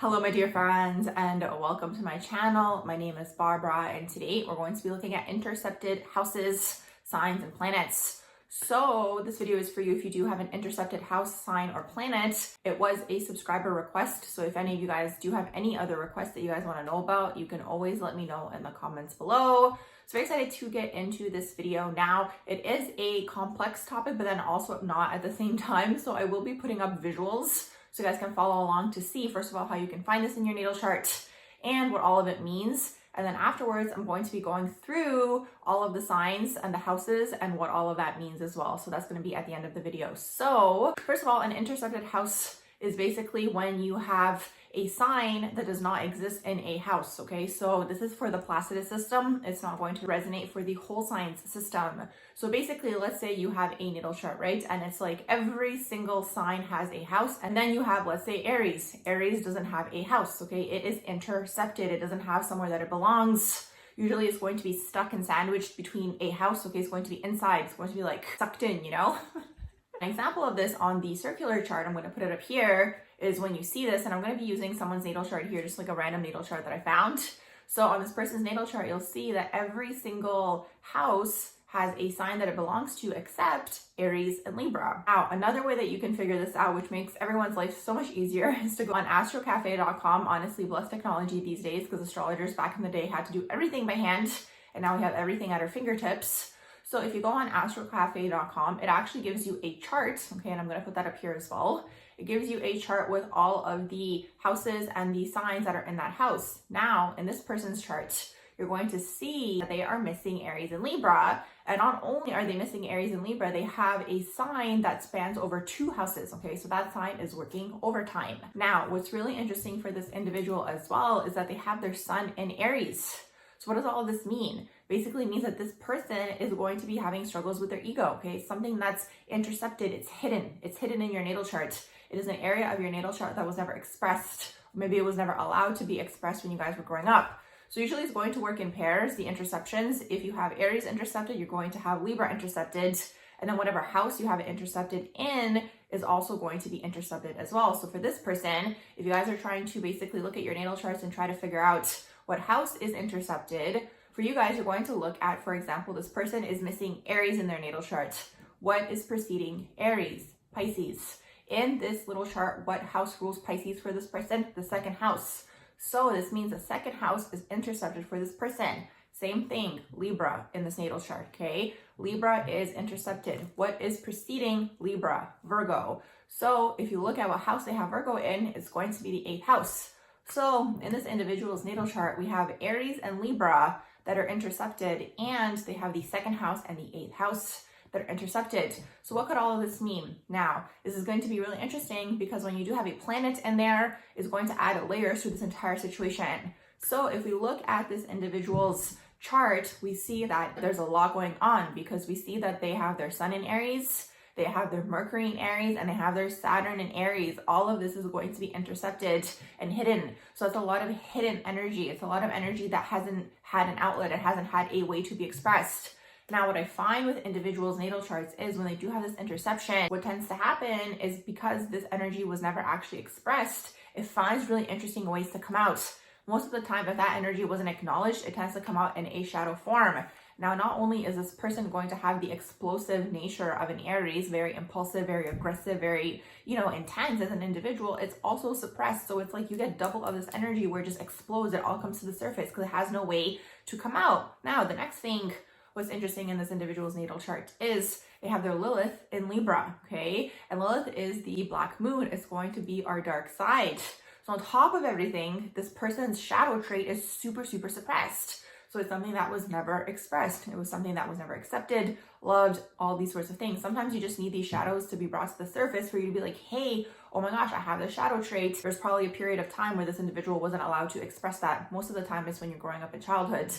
Hello my dear friends and welcome to my channel. My name is Barbara and today we're going to be looking at intercepted houses, signs, and planets. So this video is for you if you do have an intercepted house, sign, or planet. It was a subscriber request, so if any of you guys do have any other requests that you guys want to know about, you can always let me know in the comments below. So very excited to get into this video now. It is a complex topic, but then also not at the same time, so I will be putting up visuals so you guys can follow along to see, first of all, how you can find this in your natal chart and what all of it means. And then afterwards, I'm going to be going through all of the signs and the houses and what all of that means as well. So that's going to be at the end of the video. So first of all, an intercepted house is basically when you have a sign that does not exist in a house, okay? So this is for the Placidus system. It's not going to resonate for the whole signs system. So basically, let's say you have a natal chart, right? And it's like every single sign has a house. And then you have, let's say, Aries. Aries doesn't have a house, okay? It is intercepted. It doesn't have somewhere that it belongs. Usually it's going to be stuck and sandwiched between a house, okay? It's going to be inside. It's going to be like sucked in, you know? An example of this on the circular chart, I'm going to put it up here, is when you see this, and I'm going to be using someone's natal chart here, just like a random natal chart that I found. So on this person's natal chart, you'll see that every single house has a sign that it belongs to except Aries and Libra. Now, another way that you can figure this out, which makes everyone's life so much easier, is to go on astrocafe.com. Honestly, bless technology these days, because astrologers back in the day had to do everything by hand, and now we have everything at our fingertips. So if you go on astrocafe.com, it actually gives you a chart, okay, and I'm going to put that up here as well. It gives you a chart with all of the houses and the signs that are in that house. Now, in this person's chart, you're going to see that they are missing Aries and Libra. And not only are they missing Aries and Libra, they have a sign that spans over 2 houses, okay? So that sign is working overtime. Now, what's really interesting for this individual as well is that they have their sun in Aries. So what does all of this mean? Basically means that this person is going to be having struggles with their ego, okay? Something that's intercepted, it's hidden. It's hidden in your natal chart. It is an area of your natal chart that was never expressed. Maybe it was never allowed to be expressed when you guys were growing up. So usually it's going to work in pairs, the interceptions. If you have Aries intercepted, you're going to have Libra intercepted. And then whatever house you have it intercepted in is also going to be intercepted as well. So for this person, if you guys are trying to basically look at your natal charts and try to figure out what house is intercepted, for you guys, you're going to look at, for example, this person is missing Aries in their natal chart. What is preceding Aries? Pisces. In this little chart, what house rules Pisces for this person? The second house. So this means the second house is intercepted for this person. Same thing, Libra in this natal chart, okay? Libra is intercepted. What is preceding Libra? Virgo. So if you look at what house they have Virgo in, it's going to be the 8th house. So in this individual's natal chart, we have Aries and Libra that are intercepted, and they have the 2nd house and the 8th house that are intercepted. So what could all of this mean? Now, this is going to be really interesting because when you do have a planet in there, it's going to add layers to this entire situation. So if we look at this individual's chart, we see that there's a lot going on because we see that they have their sun in Aries, they have their Mercury in Aries, and they have their Saturn in Aries. All of this is going to be intercepted and hidden. So it's a lot of hidden energy. It's a lot of energy that hasn't had an outlet. It hasn't had a way to be expressed. Now, what I find with individuals' natal charts is when they do have this interception, what tends to happen is because this energy was never actually expressed, it finds really interesting ways to come out. Most of the time, if that energy wasn't acknowledged, it tends to come out in a shadow form. Now, not only is this person going to have the explosive nature of an Aries, very impulsive, very aggressive, very, intense as an individual, it's also suppressed. So it's like you get double of this energy where it just explodes. It all comes to the surface because it has no way to come out. Now, the next thing, what's interesting in this individual's natal chart is they have their Lilith in Libra, okay? And Lilith is the black moon. It's going to be our dark side. So on top of everything, this person's shadow trait is super, super suppressed. So it's something that was never expressed. It was something that was never accepted, loved, all these sorts of things. Sometimes you just need these shadows to be brought to the surface for you to be like, hey, oh my gosh, I have this shadow trait. There's probably a period of time where this individual wasn't allowed to express that. Most of the time it's when you're growing up in childhood.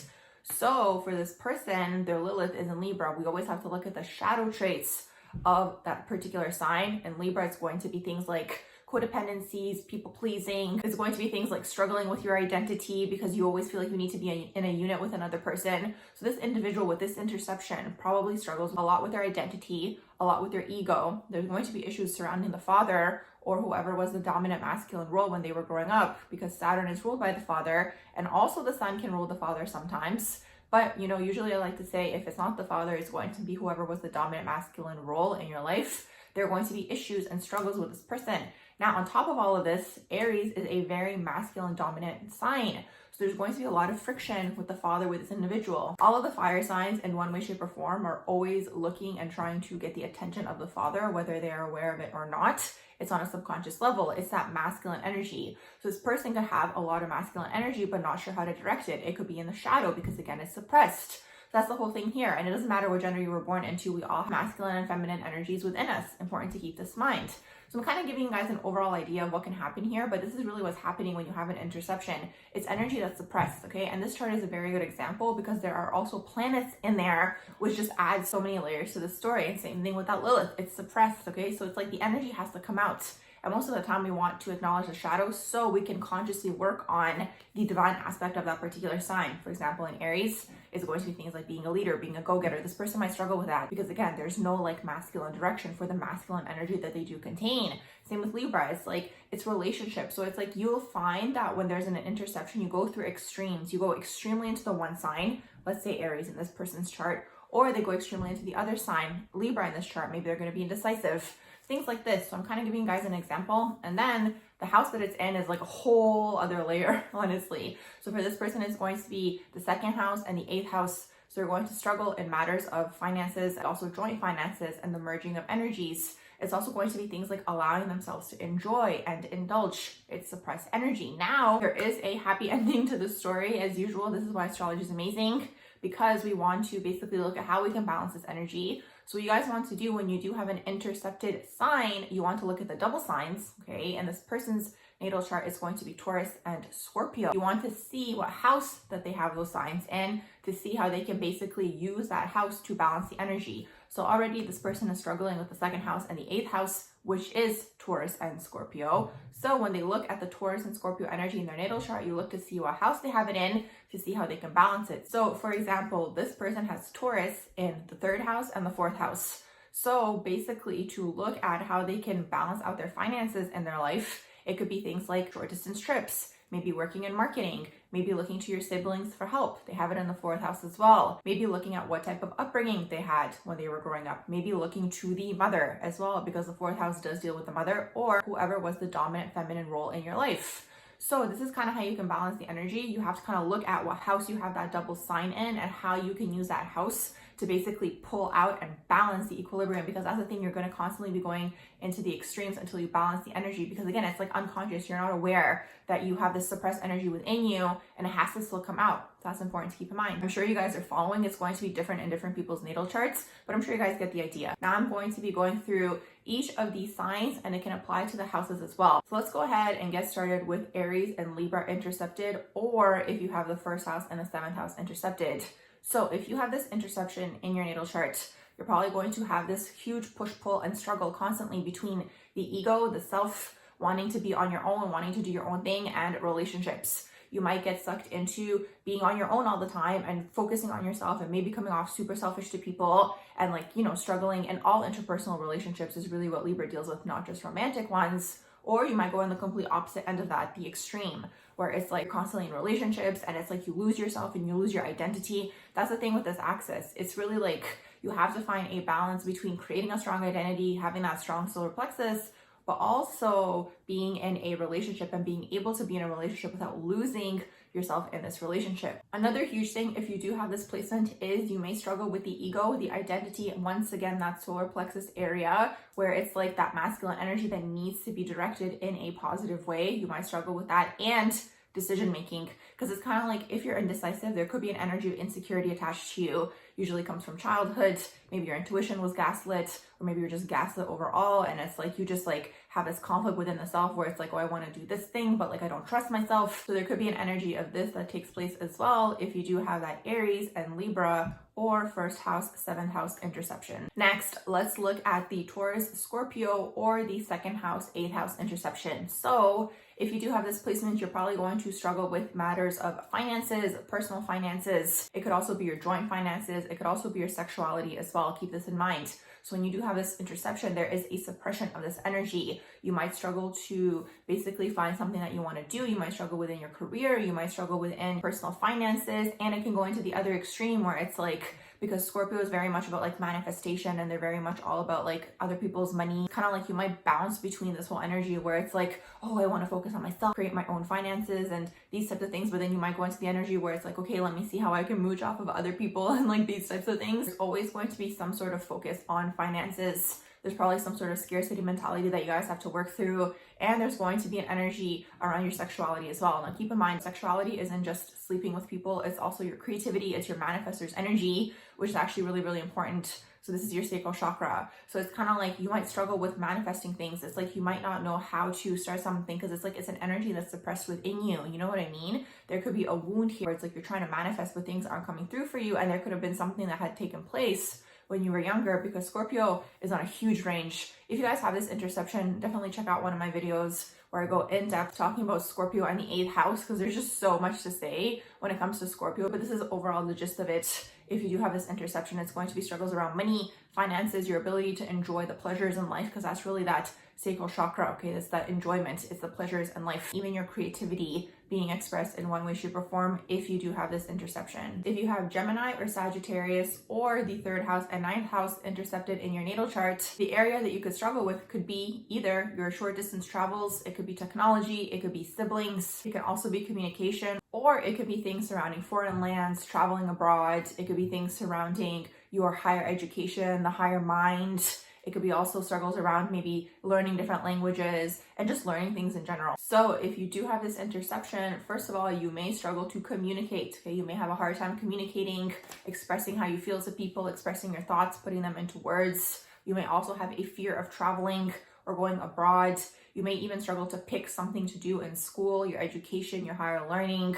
So for this person, their Lilith is in Libra. We always have to look at the shadow traits of that particular sign. In Libra, it's going to be things like codependencies, people pleasing. It's going to be things like struggling with your identity because you always feel like you need to be in a unit with another person. So this individual with this interception probably struggles a lot with their identity, a lot with their ego. There's going to be issues surrounding the father or whoever was the dominant masculine role when they were growing up, because Saturn is ruled by the father, and also the sun can rule the father sometimes. But, you know, usually I like to say if it's not the father, it's going to be whoever was the dominant masculine role in your life. There are going to be issues and struggles with this person. Now, on top of all of this, Aries is a very masculine dominant sign. So there's going to be a lot of friction with the father with this individual. All of the fire signs in one way, shape, or form are always looking and trying to get the attention of the father, whether they are aware of it or not. It's on a subconscious level. It's that masculine energy. So this person could have a lot of masculine energy, but not sure how to direct it. It could be in the shadow because, again, it's suppressed. That's the whole thing here. And it doesn't matter what gender you were born into. We all have masculine and feminine energies within us. Important to keep this in mind. So I'm kind of giving you guys an overall idea of what can happen here, but this is really what's happening when you have an interception. It's energy that's suppressed, okay? And this chart is a very good example because there are also planets in there, which just adds so many layers to the story. And same thing with that Lilith. It's suppressed, okay? So it's like the energy has to come out. And most of the time we want to acknowledge the shadows so we can consciously work on the divine aspect of that particular sign. For example, in Aries, it's going to be things like being a leader, being a go-getter. This person might struggle with that because, again, there's no like masculine direction for the masculine energy that they do contain. Same with Libra. It's like, it's relationships. So it's like you'll find that when there's an interception, you go through extremes. You go extremely into the one sign, let's say Aries in this person's chart, or they go extremely into the other sign, Libra in this chart. Maybe they're going to be indecisive. Things like this. So I'm kind of giving you guys an example. And then the house that it's in is like a whole other layer, honestly. So for this person, it's going to be the second house and the eighth house. So they're going to struggle in matters of finances, also joint finances and the merging of energies. It's also going to be things like allowing themselves to enjoy and indulge. It's suppressed energy. Now, there is a happy ending to the story. As usual, this is why astrology is amazing, because we want to basically look at how we can balance this energy. So what you guys want to do when you do have an intercepted sign, you want to look at the double signs, okay? And this person's natal chart is going to be Taurus and Scorpio. You want to see what house that they have those signs in to see how they can basically use that house to balance the energy. So already this person is struggling with the second house and the eighth house, which is Taurus and Scorpio. So when they look at the Taurus and Scorpio energy in their natal chart, you look to see what house they have it in to see how they can balance it. So for example, this person has Taurus in the third house and the fourth house. So basically to look at how they can balance out their finances in their life, it could be things like short distance trips, maybe working in marketing, maybe looking to your siblings for help. They have it in the fourth house as well. Maybe looking at what type of upbringing they had when they were growing up. Maybe looking to the mother as well, because the fourth house does deal with the mother or whoever was the dominant feminine role in your life. So this is kind of how you can balance the energy. You have to kind of look at what house you have that double sign in and how you can use that house to basically pull out and balance the equilibrium, because that's the thing, you're going to constantly be going into the extremes until you balance the energy, because again, it's like unconscious. You're not aware that you have this suppressed energy within you and it has to still come out. So that's important to keep in mind. I'm sure you guys are following. It's going to be different in different people's natal charts, but I'm sure you guys get the idea. Now I'm going to be going through each of these signs and it can apply to the houses as well. So let's go ahead and get started with Aries and Libra intercepted, or if you have the first house and the seventh house intercepted. So if you have this interception in your natal chart, you're probably going to have this huge push-pull and struggle constantly between the ego, the self, wanting to be on your own, wanting to do your own thing, and relationships. You might get sucked into being on your own all the time and focusing on yourself and maybe coming off super selfish to people and like, you know, struggling in all interpersonal relationships is really what Libra deals with, not just romantic ones. Or you might go in the complete opposite end of that, the extreme, where it's like constantly in relationships and it's like you lose yourself and you lose your identity. That's the thing with this axis. It's really like you have to find a balance between creating a strong identity, having that strong solar plexus, but also being in a relationship and being able to be in a relationship without losing yourself in this relationship. Another huge thing, if you do have this placement, is you may struggle with the ego, the identity, and once again, that solar plexus area where it's like that masculine energy that needs to be directed in a positive way. You might struggle with that and decision making, because it's kind of like if you're indecisive, there could be an energy of insecurity attached to you. Usually comes from childhood. Maybe your intuition was gaslit, or maybe you're just gaslit overall, and it's like you just like have this conflict within the self where it's like, oh, I want to do this thing, but like I don't trust myself. So there could be an energy of this that takes place as well if you do have that Aries and Libra or first house, seventh house interception. Next, let's look at the Taurus, Scorpio, or the second house, eighth house interception. So if you do have this placement, you're probably going to struggle with matters of finances, personal finances. It could also be your joint finances. It could also be your sexuality as well. Keep this in mind. So when you do have this interception, there is a suppression of this energy. You might struggle to basically find something that you want to do. You might struggle within your career. You might struggle within personal finances. And it can go into the other extreme where it's like, because Scorpio is very much about like manifestation and they're very much all about like other people's money. Kind of like you might bounce between this whole energy where it's like, oh, I want to focus on myself, create my own finances and these types of things. But then you might go into the energy where it's like, okay, let me see how I can mooch off of other people and like these types of things. There's always going to be some sort of focus on finances. There's probably some sort of scarcity mentality that you guys have to work through. And there's going to be an energy around your sexuality as well. Now keep in mind, sexuality isn't just sleeping with people. It's also your creativity. It's your manifestor's energy, which is actually really, really important. So this is your sacral chakra. So it's kind of like you might struggle with manifesting things. It's like you might not know how to start something because it's like it's an energy that's suppressed within you. You know what I mean? There could be a wound here. It's like you're trying to manifest but things aren't coming through for you. And there could have been something that had taken place when you were younger, because Scorpio is on a huge range. If you guys have this interception, definitely check out one of my videos where I go in depth talking about Scorpio and the 8th house, because there's just so much to say when it comes to Scorpio. But this is overall the gist of it. If you do have this interception, it's going to be struggles around money, finances, your ability to enjoy the pleasures in life, because that's really that sacral chakra. Okay, it's that enjoyment, it's the pleasures in life, even your creativity being expressed in one way, shape, or form if you do have this interception. If you have Gemini or Sagittarius or the 3rd house and 9th house intercepted in your natal chart, the area that you could struggle with could be either your short distance travels, it could be technology, it could be siblings, it can also be communication, or it could be things surrounding foreign lands, traveling abroad, it could be things surrounding your higher education, the higher mind. It could be also struggles around maybe learning different languages and just learning things in general. So if you do have this interception, first of all, you may struggle to communicate. Okay, you may have a hard time communicating, expressing how you feel to people, expressing your thoughts, putting them into words. You may also have a fear of traveling or going abroad. You may even struggle to pick something to do in school, your education, your higher learning.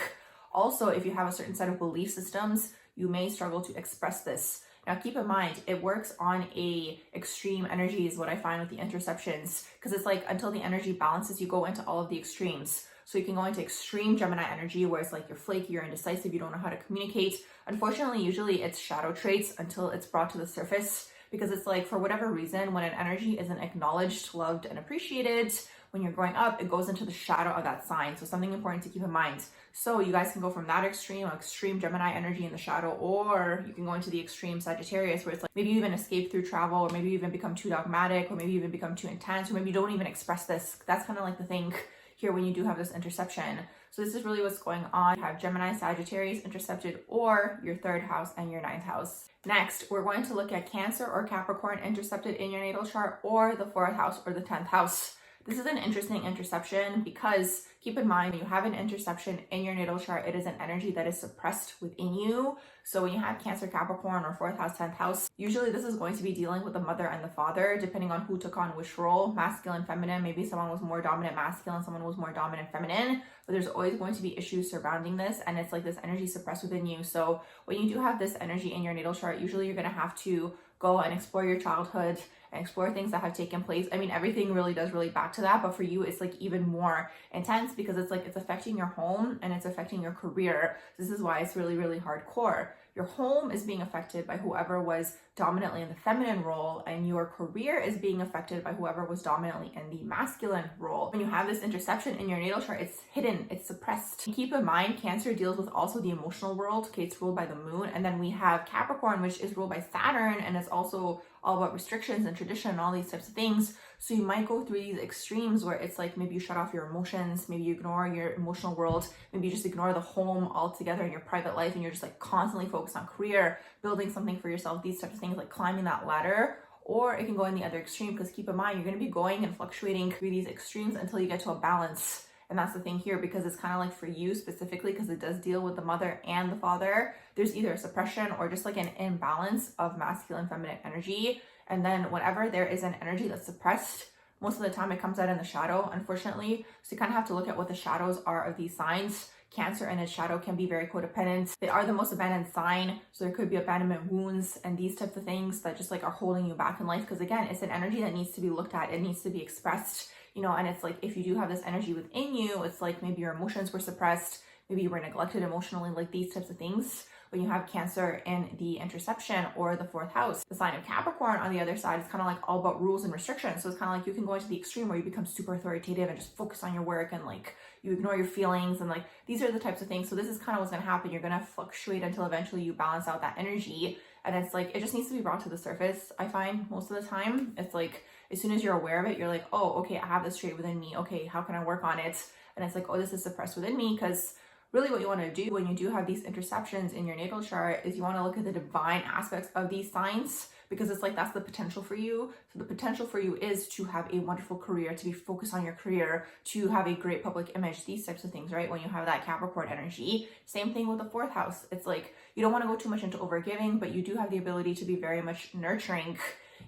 Also, if you have a certain set of belief systems, you may struggle to express this. Now, keep in mind, it works on a extreme energy is what I find with the interceptions, because it's like until the energy balances, you go into all of the extremes. So you can go into extreme Gemini energy where it's like you're flaky, you're indecisive, you don't know how to communicate. Unfortunately, usually it's shadow traits until it's brought to the surface, because it's like for whatever reason, when an energy isn't acknowledged, loved, and appreciated, when you're growing up, it goes into the shadow of that sign. So something important to keep in mind. So you guys can go from that extreme Gemini energy in the shadow, or you can go into the extreme Sagittarius where it's like maybe you even escape through travel, or maybe you even become too dogmatic, or maybe you even become too intense, or maybe you don't even express this. That's kind of like the thing here when you do have this interception. So this is really what's going on. You have Gemini, Sagittarius intercepted, or your 3rd house and your 9th house. Next, we're going to look at Cancer or Capricorn intercepted in your natal chart, or the 4th house or the 10th house. This is an interesting interception because keep in mind, when you have an interception in your natal chart, it is an energy that is suppressed within you. So when you have Cancer, Capricorn, or 4th house, 10th house, usually this is going to be dealing with the mother and the father, depending on who took on which role, masculine, feminine. Maybe someone was more dominant masculine, someone was more dominant feminine, but there's always going to be issues surrounding this. And it's like this energy suppressed within you. So when you do have this energy in your natal chart, usually you're going to have to go and explore your childhood and explore things that have taken place. I mean, everything really does relate back to that, but for you, it's like even more intense because it's like it's affecting your home and it's affecting your career. This is why it's really, really hardcore. Your home is being affected by whoever was dominantly in the feminine role, and your career is being affected by whoever was dominantly in the masculine role. When you have this interception in your natal chart, it's hidden, it's suppressed. Keep in mind, Cancer deals with also the emotional world. Okay, it's ruled by the moon. And then we have Capricorn, which is ruled by Saturn, and it's also all about restrictions and tradition and all these types of things. So you might go through these extremes where it's like maybe you shut off your emotions, maybe you ignore your emotional world, maybe you just ignore the home altogether in your private life, and you're just like constantly focused on career, building something for yourself, these types of things, like climbing that ladder. Or it can go in the other extreme, because keep in mind, you're going to be going and fluctuating through these extremes until you get to a balance. And that's the thing here, because it's kind of like for you specifically, because it does deal with the mother and the father, there's either a suppression or just like an imbalance of masculine, feminine energy. And then whenever there is an energy that's suppressed, most of the time it comes out in the shadow, unfortunately. So you kind of have to look at what the shadows are of these signs. Cancer and its shadow can be very codependent. They are the most abandoned sign. So there could be abandonment wounds and these types of things that just like are holding you back in life. Because again, it's an energy that needs to be looked at. It needs to be expressed, you know, and it's like, if you do have this energy within you, it's like maybe your emotions were suppressed, maybe you were neglected emotionally, like these types of things. when you have Cancer in the interception or the 4th house. The sign of Capricorn on the other side is kind of like all about rules and restrictions. So it's kind of like you can go into the extreme where you become super authoritative and just focus on your work and like you ignore your feelings, and like these are the types of things. So this is kind of what's going to happen. You're going to fluctuate until eventually you balance out that energy. And it's like, it just needs to be brought to the surface. I find most of the time, it's like, as soon as you're aware of it, you're like, oh, okay, I have this trait within me. Okay, how can I work on it? And it's like, oh, this is suppressed within me. Because really what you want to do when you do have these interceptions in your natal chart is you want to look at the divine aspects of these signs, because it's like, that's the potential for you. So the potential for you is to have a wonderful career, to be focused on your career, to have a great public image, these types of things, right? When you have that Capricorn energy. Same thing with the 4th house. It's like, you don't want to go too much into overgiving, but you do have the ability to be very much nurturing.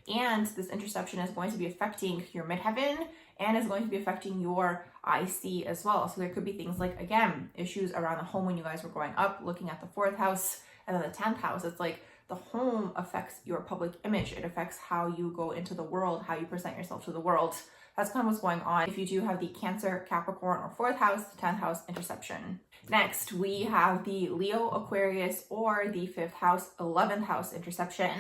And this interception is going to be affecting your midheaven and is going to be affecting your IC as well. So there could be things like, again, issues around the home when you guys were growing up, looking at the 4th house and then the 10th house. It's like the home affects your public image. It affects how you go into the world, how you present yourself to the world. That's kind of what's going on if you do have the Cancer, Capricorn, or 4th house, 10th house interception. Next, we have the Leo, Aquarius, or the 5th house, 11th house interception.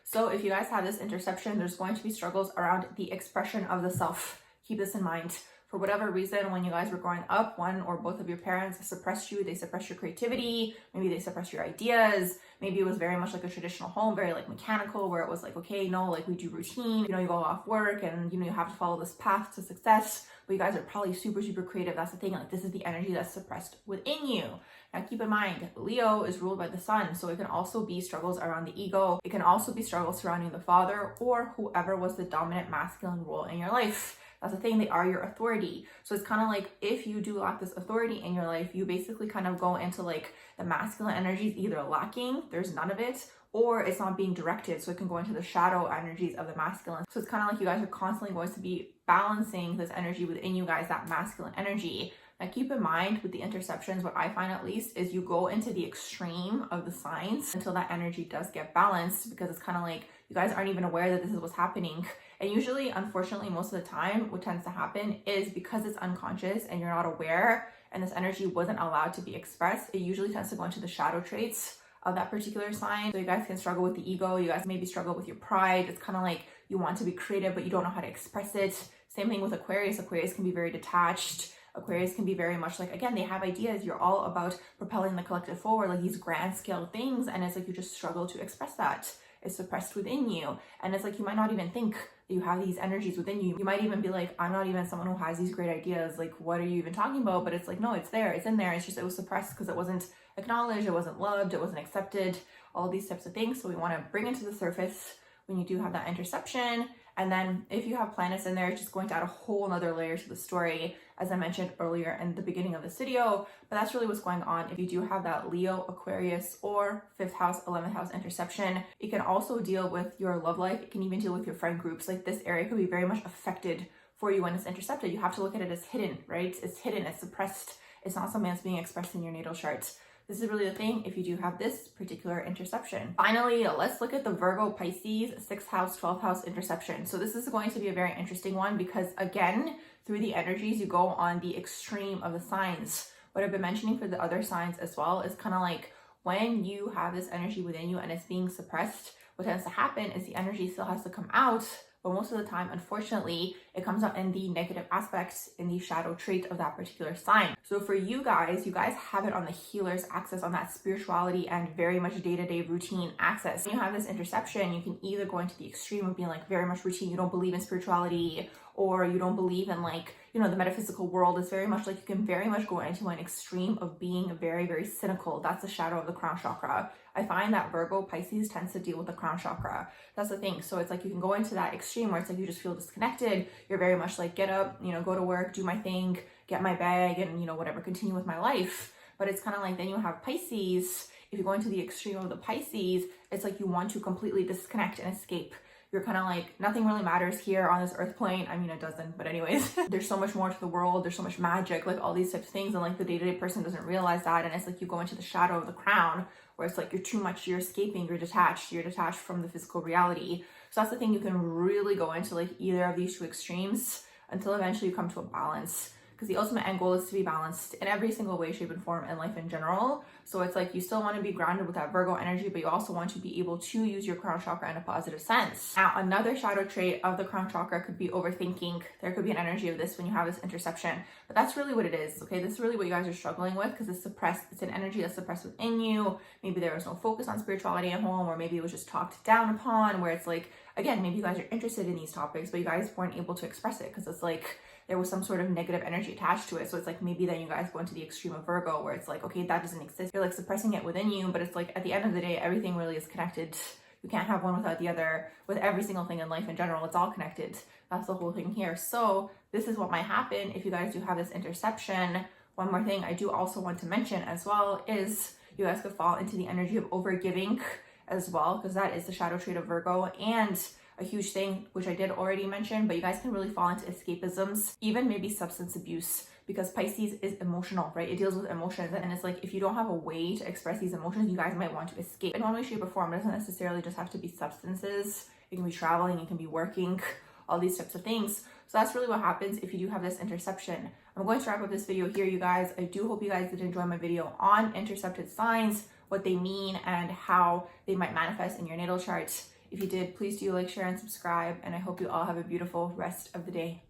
So if you guys have this interception, there's going to be struggles around the expression of the self. Keep this in mind. For whatever reason, when you guys were growing up, one or both of your parents suppressed you. They suppressed your creativity. Maybe they suppressed your ideas. Maybe it was very much like a traditional home, very like mechanical, where it was like, okay, no, like we do routine. You know, you go off work and, you know, you have to follow this path to success. But you guys are probably super, super creative. That's the thing. Like, this is the energy that's suppressed within you. Now, keep in mind, Leo is ruled by the sun. So it can also be struggles around the ego. It can also be struggles surrounding the father or whoever was the dominant masculine role in your life. That's the thing, they are your authority. So it's kind of like, if you do lack this authority in your life, you basically kind of go into like the masculine energies either lacking, there's none of it, or it's not being directed. So it can go into the shadow energies of the masculine. So it's kind of like you guys are constantly going to be balancing this energy within you guys, that masculine energy. Now keep in mind with the interceptions, what I find at least is you go into the extreme of the signs until that energy does get balanced, because it's kind of like you guys aren't even aware that this is what's happening. And usually, unfortunately, most of the time, what tends to happen is because it's unconscious and you're not aware and this energy wasn't allowed to be expressed, it usually tends to go into the shadow traits of that particular sign. So you guys can struggle with the ego. You guys maybe struggle with your pride. It's kind of like you want to be creative, but you don't know how to express it. Same thing with Aquarius. Aquarius can be very detached. Aquarius can be very much like, again, they have ideas. You're all about propelling the collective forward, like these grand scale things. And it's like you just struggle to express that. It's suppressed within you. And it's like you might not even think that you have these energies within you. You might even be like, I'm not even someone who has these great ideas. Like, what are you even talking about? But it's like, no, it's there. It's in there. It's just, it was suppressed because it wasn't acknowledged. It wasn't loved. It wasn't accepted. All these types of things. So we want to bring it to the surface when you do have that interception. And then if you have planets in there, it's just going to add a whole nother layer to the story, as I mentioned earlier in the beginning of this video. But that's really what's going on if you do have that Leo, Aquarius, or 5th house, 11th house interception. It can also deal with your love life. It can even deal with your friend groups. Like, this area could be very much affected for you when it's intercepted. You have to look at it as hidden, right? It's hidden, it's suppressed. It's not something that's being expressed in your natal chart. This is really the thing if you do have this particular interception. Finally, let's look at the Virgo, Pisces, 6th house, 12th house interception. So this is going to be a very interesting one because, again, through the energies, you go on the extreme of the signs. What I've been mentioning for the other signs as well is kind of like when you have this energy within you and it's being suppressed, what tends to happen is the energy still has to come out. But most of the time, unfortunately, it comes out in the negative aspects, in the shadow trait of that particular sign. So for you guys have it on the healer's axis, on that spirituality and very much day-to-day routine axis. When you have this interception, you can either go into the extreme of being like very much routine, you don't believe in spirituality, or you don't believe in like, you know, the metaphysical world. Is very much like you can very much go into an extreme of being very, very cynical. That's the shadow of the crown chakra. I find that Virgo, Pisces tends to deal with the crown chakra. That's the thing. So it's like you can go into that extreme where it's like you just feel disconnected. You're very much like, get up, you know, go to work, do my thing, get my bag, and, you know, whatever, continue with my life. But it's kind of like then you have Pisces. If you go into the extreme of the Pisces, it's like you want to completely disconnect and escape. You're kind of like, nothing really matters here on this earth plane. I mean, it doesn't, but anyways, there's so much more to the world. There's so much magic, like all these types of things. And like the day-to-day person doesn't realize that. And it's like you go into the shadow of the crown where it's like you're too much, you're escaping, you're detached from the physical reality. So that's the thing, you can really go into like either of these two extremes until eventually you come to a balance. because the ultimate end goal is to be balanced in every single way, shape, and form in life in general. So it's like you still want to be grounded with that Virgo energy, but you also want to be able to use your crown chakra in a positive sense. Now, another shadow trait of the crown chakra could be overthinking. There could be an energy of this when you have this interception, but that's really what it is, okay? This is really what you guys are struggling with, because it's suppressed. It's an energy that's suppressed within you. Maybe there was no focus on spirituality at home, or maybe it was just talked down upon, where it's like, again, maybe you guys are interested in these topics, but you guys weren't able to express it because it's like there was some sort of negative energy attached to it. So it's like maybe then you guys go into the extreme of Virgo, where it's like, okay, that doesn't exist. You're like suppressing it within you, but it's like at the end of the day, everything really is connected. You can't have one without the other. With every single thing in life in general, it's all connected. That's the whole thing here. So this is what might happen if you guys do have this interception. One more thing I do also want to mention as well is you guys could fall into the energy of overgiving as well, because that is the shadow trait of Virgo, and a huge thing, which I did already mention, but you guys can really fall into escapisms, even maybe substance abuse, because Pisces is emotional, right? It deals with emotions, and it's like if you don't have a way to express these emotions, you guys might want to escape in one way, shape, or form. It doesn't necessarily just have to be substances. It can be traveling, it can be working, all these types of things. So that's really what happens if you do have this interception. I'm going to wrap up this video here, you guys. I do hope you guys did enjoy my video on intercepted signs, what they mean, and how they might manifest in your natal chart. If you did, please do like, share, and subscribe, and I hope you all have a beautiful rest of the day.